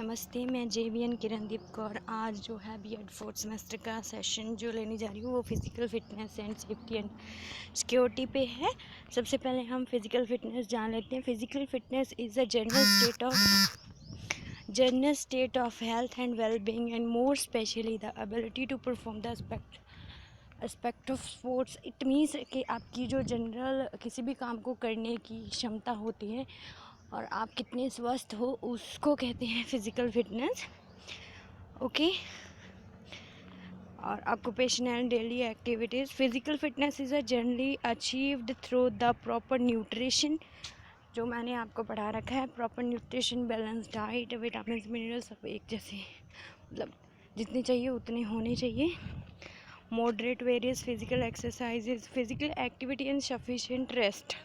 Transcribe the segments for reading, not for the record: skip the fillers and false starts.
नमस्ते, मैं JBN किरणदीप कौर। आज जो है B.Ed 4th सेमेस्टर का सेशन जो लेने जा रही हूँ वो physical fitness and safety and security पे है। सबसे पहले हम फिज़िकल फिटनेस जान लेते हैं। Physical fitness is a general state of health and well-being and more specially the ability to perform the aspect of sports. It means कि आपकी जो जनरल किसी भी काम को करने की क्षमता होती है और आप कितने स्वस्थ हो उसको कहते हैं फिज़िकल फिटनेस। ओके। और occupation and daily activities. Physical fitness is a generally achieved through the proper nutrition, जो मैंने आपको पढ़ा रखा है। Proper nutrition, balance diet, vitamin minerals सब एक जैसे, मतलब जितने चाहिए उतने होने चाहिए। Moderate various physical exercises, physical activity and sufficient rest.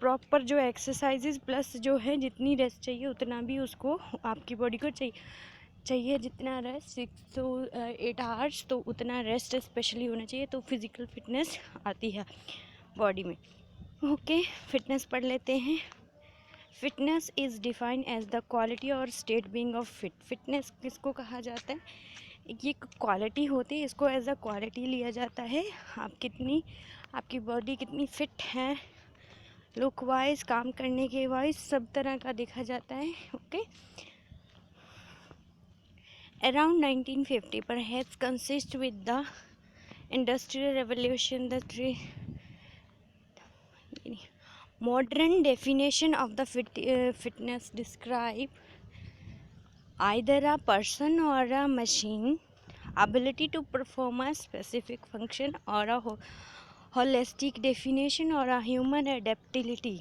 Proper जो एक्सरसाइजेज प्लस जो है जितनी रेस्ट चाहिए उतना भी उसको आपकी बॉडी को चाहिए जितना रेस्ट 6 to 8 आवर्स, तो उतना रेस्ट स्पेशली होना चाहिए, तो फिज़िकल फिटनेस आती है बॉडी में। ओके, फिटनेस पढ़ लेते हैं। Fitness is defined as the quality और state being of fit. Fitness किसको कहा जाता है? ये क्वालिटी होती है, इसको एज अ क्वालिटी लिया जाता है। आपकी बॉडी कितनी फिट है, लुक वाइज, काम करने के वाइज, सब तरह का देखा जाता है। Okay. Around 1950 perhaps consist with the industrial revolution the modern definition of the fitness describe either a person or a machine ability to perform a specific function, or a holistic definition or a human adaptability.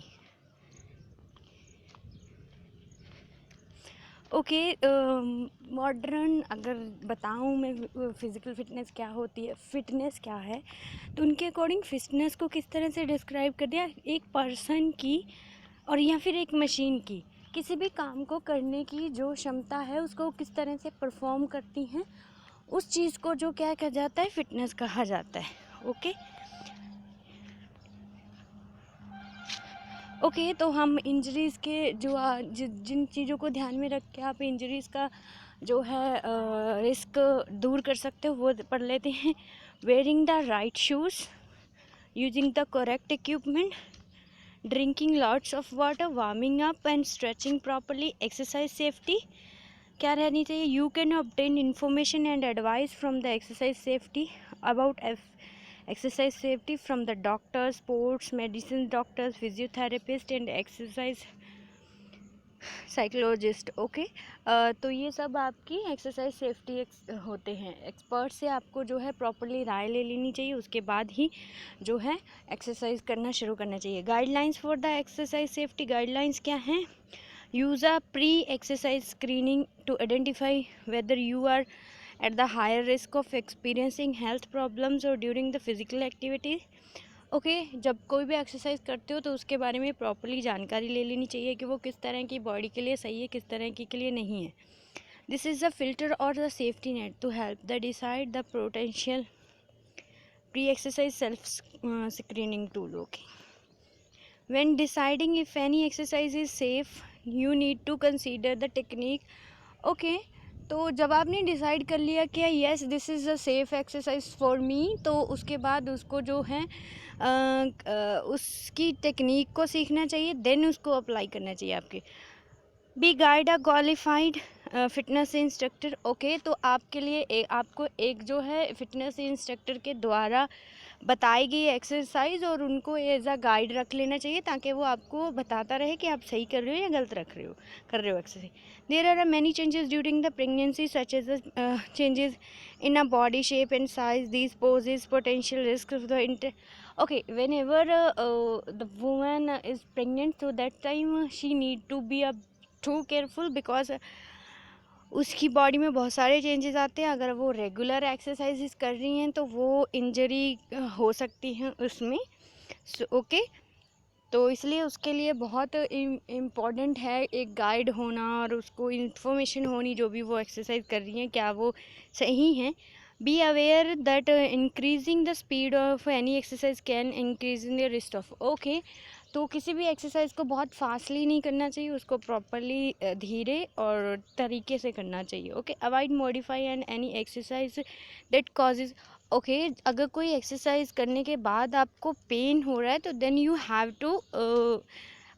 Okay, modern अगर बताऊँ मैं physical fitness क्या होती है, fitness क्या है, तो उनके अकॉर्डिंग फिटनेस को किस तरह से डिस्क्राइब कर दिया, एक पर्सन की और या फिर एक मशीन की किसी भी काम को करने की जो क्षमता है उसको किस तरह से परफॉर्म करती हैं, उस चीज़ को जो क्या कहा जाता है, फिटनेस कहा जाता है। ओके। ओके, तो हम इंजरीज़ के जो जिन चीज़ों को ध्यान में रख के आप इंजरीज़ का जो है रिस्क दूर कर सकते हो वो पढ़ लेते हैं। Wearing the right shoes, using the correct equipment, drinking lots of water, warming up and stretching properly, exercise safety क्या रहनी चाहिए। You can obtain information and advice from the exercise safety about exercise safety from the doctors, sports medicine doctors, physiotherapist and exercise psychologist. Okay, तो ये सब आपकी exercise safety होते हैं। Expert से आपको जो है प्रॉपरली राय ले लेनी चाहिए, उसके बाद ही जो है एक्सरसाइज करना शुरू करना चाहिए। Guidelines for the exercise safety, guidelines क्या हैं? Use a pre exercise screening to identify whether you are at the higher risk of experiencing health problems or during the physical activity. Okay, जब कोई भी exercise करते हो तो उसके बारे में प्रॉपरली जानकारी ले लेनी चाहिए कि वो किस तरह की बॉडी के लिए सही है, किस तरह की के लिए नहीं है। दिस इज़ द फिल्टर और the safety net to help the decide the potential pre exercise self screening tool. Okay, when deciding if any exercise is safe you need to consider the technique. Okay, तो जब आपने decide कर लिया कि yes this is a safe exercise for me, तो उसके बाद उसको जो है उसकी टेक्निक को सीखना चाहिए, देन उसको अप्लाई करना चाहिए आपके। Be guide a qualified fitness instructor. Okay, तो आपके लिए आपको एक जो है फिटनेस इंस्ट्रक्टर के द्वारा बताई गई एक्सरसाइज और उनको एज अ गाइड रख लेना चाहिए, ताकि वो आपको बताता रहे कि आप सही कर रहे हो या गलत कर रहे हो exercise. There are many changes during the pregnancy such as changes in a body shape and size, these poses potential risk of the okay, whenever the woman is pregnant, so that time she need to be too careful because उसकी body में बहुत सारे changes आते हैं। अगर वो regular exercises कर रही हैं तो वो इंजरी हो सकती हैं उसमें। ओके, तो इसलिए उसके लिए बहुत इम्पॉर्टेंट है एक गाइड होना और उसको इन्फॉर्मेशन होनी जो भी वो एक्सरसाइज कर रही हैं क्या वो सही हैं। Be aware that increasing the speed of any exercise can increase in the risk of. Okay, तो किसी भी एक्सरसाइज को बहुत फास्टली नहीं करना चाहिए, उसको प्रॉपरली धीरे और तरीके से करना चाहिए। Okay, avoid modify and any exercise that causes. Okay, अगर कोई एक्सरसाइज करने के बाद आपको पेन हो रहा है तो then you have to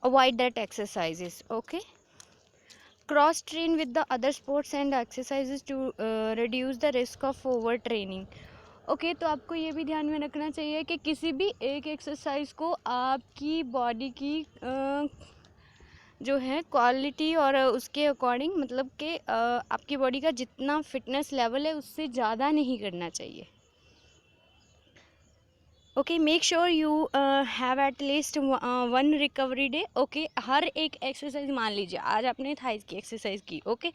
avoid that exercises. Okay, cross train with the other sports and exercises to reduce the risk of over training. Okay, तो आपको ये भी ध्यान में रखना चाहिए कि किसी भी एक एक्सरसाइज को आपकी बॉडी की जो है क्वालिटी और उसके अकॉर्डिंग, मतलब कि आपकी बॉडी का जितना फिटनेस लेवल है उससे ज़्यादा नहीं करना चाहिए। Okay, make sure you have at least 1 recovery day. Okay, हर एक एक्सरसाइज, मान लीजिए आज आपने थाइस की एक्सरसाइज की, ओके,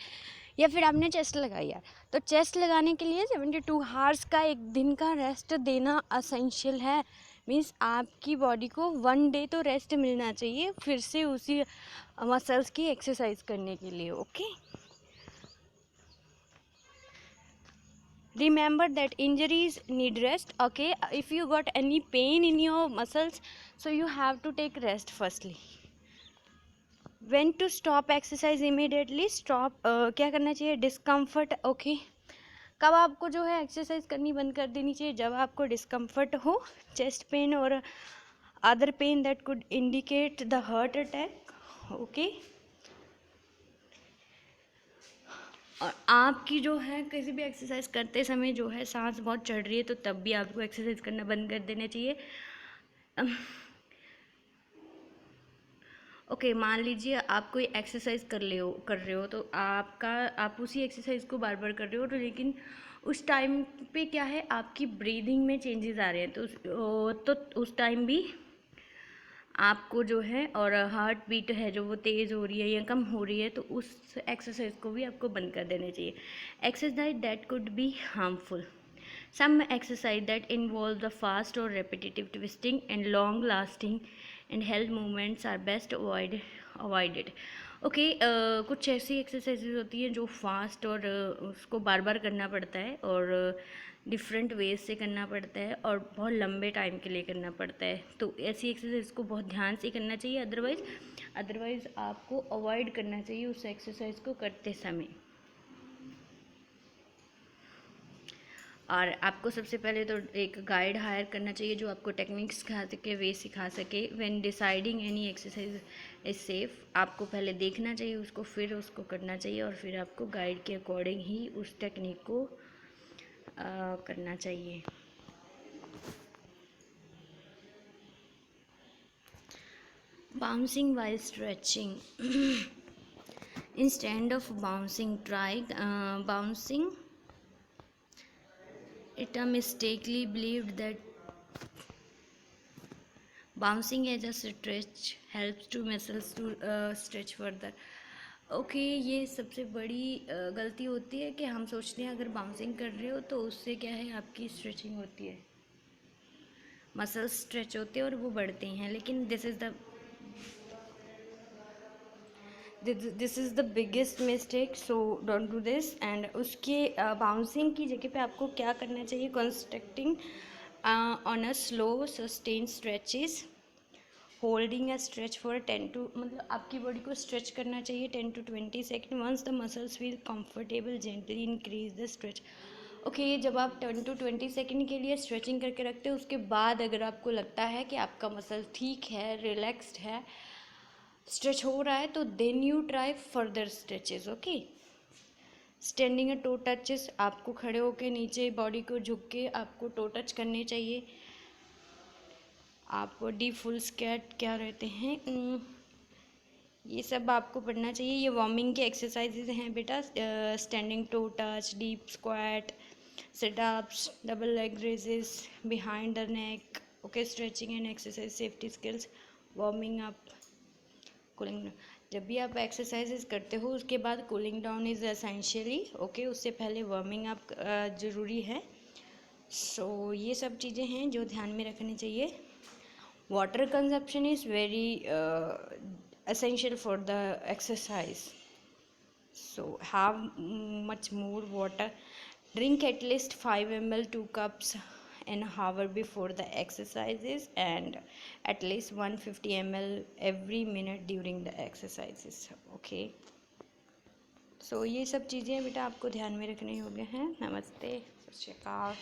या फिर आपने चेस्ट लगाई यार, तो चेस्ट लगाने के लिए 72 हार्स का एक दिन का रेस्ट देना असेंशियल है। मीन्स आपकी बॉडी को 1 डे तो रेस्ट मिलना चाहिए फिर से उसी मसल्स की एक्सरसाइज करने के लिए। Okay, remember that injuries need rest. Okay, if you got any pain in your muscles, so you have to take rest firstly. when to stop exercise immediately, stop क्या करना चाहिए, डिस्कम्फर्ट। ओके, कब आपको जो है एक्सरसाइज करनी बंद कर देनी चाहिए, जब आपको डिस्कम्फर्ट हो, चेस्ट पेन और other pain that could indicate the heart attack. Okay, और आपकी जो है किसी भी एक्सरसाइज करते समय जो है सांस बहुत चढ़ रही है तो तब भी आपको एक्सरसाइज करना बंद कर देना चाहिए। ओके, मान लीजिए आप कोई एक्सरसाइज कर रहे हो तो आप उसी एक्सरसाइज को बार बार कर रहे हो, तो लेकिन उस टाइम पे क्या है, आपकी ब्रीदिंग में चेंजेस आ रहे हैं, तो उस टाइम भी आपको जो है, और हार्ट बीट है जो वो तेज़ हो रही है या कम हो रही है, तो उस एक्सरसाइज को भी आपको बंद कर देना चाहिए। Exercise that could be harmful, some exercise that involve the fast or repetitive twisting and long lasting and held movements are best avoided. Okay, कुछ ऐसी एक्सरसाइजेज होती हैं जो फास्ट और उसको बार बार करना पड़ता है और डिफरेंट वेज से करना पड़ता है और बहुत लंबे टाइम के लिए करना पड़ता है, तो ऐसी एक्सरसाइज को बहुत ध्यान से करना चाहिए, अदरवाइज़ आपको अवॉइड करना चाहिए उस एक्सरसाइज को करते समय। और आपको सबसे पहले तो एक गाइड हायर करना चाहिए जो आपको टेक्निक्स सिखा सके, वे सिखा सके। When deciding any exercise is safe, आपको पहले देखना चाहिए उसको, फिर उसको करना चाहिए और फिर आपको गाइड के अकॉर्डिंग ही उस टेक्निक को करना चाहिए। Bouncing while stretching, instead of bouncing try bouncing. It mistakenly believed that bouncing as a stretch helps to muscles to stretch further. Okay, ये सबसे बड़ी गलती होती है कि हम सोचते हैं अगर बाउंसिंग कर रहे हो तो उससे क्या है, आपकी स्ट्रेचिंग होती है, मसल्स स्ट्रेच होते हैं और वो बढ़ते हैं, लेकिन this is the biggest mistake, so don't do this. And उसके बाउंसिंग की जगह पे आपको क्या करना चाहिए, constructing on a slow sustain stretches, holding a stretch for 10 to, मतलब आपकी बॉडी को स्ट्रेच करना चाहिए 10 to 20 second. Once the muscles feel comfortable gently increase the stretch. Okay, जब आप 10 to 20 सेकेंड के लिए स्ट्रेचिंग करके रखते हो, उसके बाद अगर आपको लगता है कि आपका मसल ठीक है, रिलैक्स्ड है, स्ट्रेच हो रहा है, तो then you try further stretches. Okay, standing toe touches, आपको खड़े होके नीचे बॉडी को झुक के आपको टो टच करने चाहिए। आपको डीप फुल स्क्वाट क्या रहते हैं, ये सब आपको पढ़ना चाहिए। ये वार्मिंग के एक्सरसाइजेज हैं बेटा, standing to touch, deep squat, sit-ups, double leg raises, behind the neck. Okay, stretching and exercise safety skills, warming up, cooling down. जब भी आप एक्सरसाइजेज करते हो उसके बाद cooling down is essentially, okay, उससे पहले वार्मिंग अप ज़रूरी है। सो ये सब चीज़ें हैं जो ध्यान में रखनी चाहिए। Water consumption is very essential for the exercise, so have much more water. Drink at least 5 ml 2 cups an hour before the exercises and at least 150 ml every minute during the exercises. Okay, सो ये सब चीज़ें बेटा आपको ध्यान में रखनी होगी हैं. नमस्ते, सत श्री अकाल.